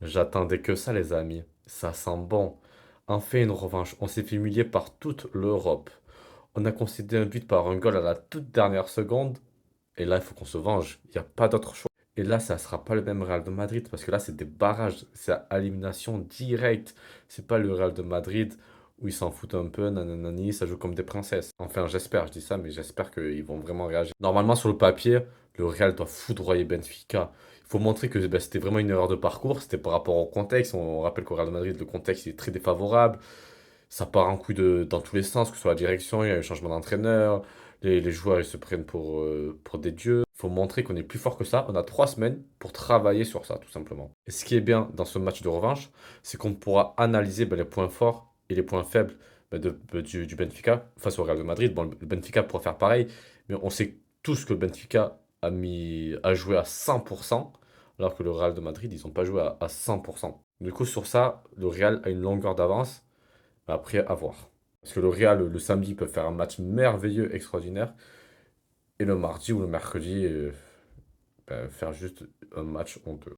J'attendais que ça, les amis. Ça sent bon. Enfin, une revanche. On s'est fait humilier par toute l'Europe. On a concédé un but par un goal à la toute dernière seconde. Et là, il faut qu'on se venge. Il n'y a pas d'autre choix. Et là, ça ne sera pas le même Real de Madrid. Parce que là, c'est des barrages. C'est à élimination directe. C'est pas le Real de Madrid où ils s'en foutent un peu. Nanani, ça joue comme des princesses. Enfin, j'espère. Je dis ça, mais j'espère qu'ils vont vraiment réagir. Normalement, sur le papier, le Real doit foudroyer Benfica. Il faut montrer que ben, c'était vraiment une erreur de parcours. C'était par rapport au contexte. On rappelle qu'au Real de Madrid, le contexte il est très défavorable. Ça part en couille dans tous les sens, que ce soit la direction, il y a eu un changement d'entraîneur, les joueurs ils se prennent pour des dieux. Il faut montrer qu'on est plus fort que ça. On a 3 semaines pour travailler sur ça, tout simplement. Et ce qui est bien dans ce match de revanche, c'est qu'on pourra analyser ben, les points forts et les points faibles ben, du Benfica face au Real de Madrid. Bon, le Benfica pourra faire pareil, mais on sait tous que le Benfica a joué à 100%, alors que le Real de Madrid, ils n'ont pas joué à 100%. Du coup, sur ça, le Real a une longueur d'avance. Après, à voir. Parce que le Real, le samedi, peut faire un match merveilleux, extraordinaire. Et le mardi ou le mercredi, faire juste un match honteux.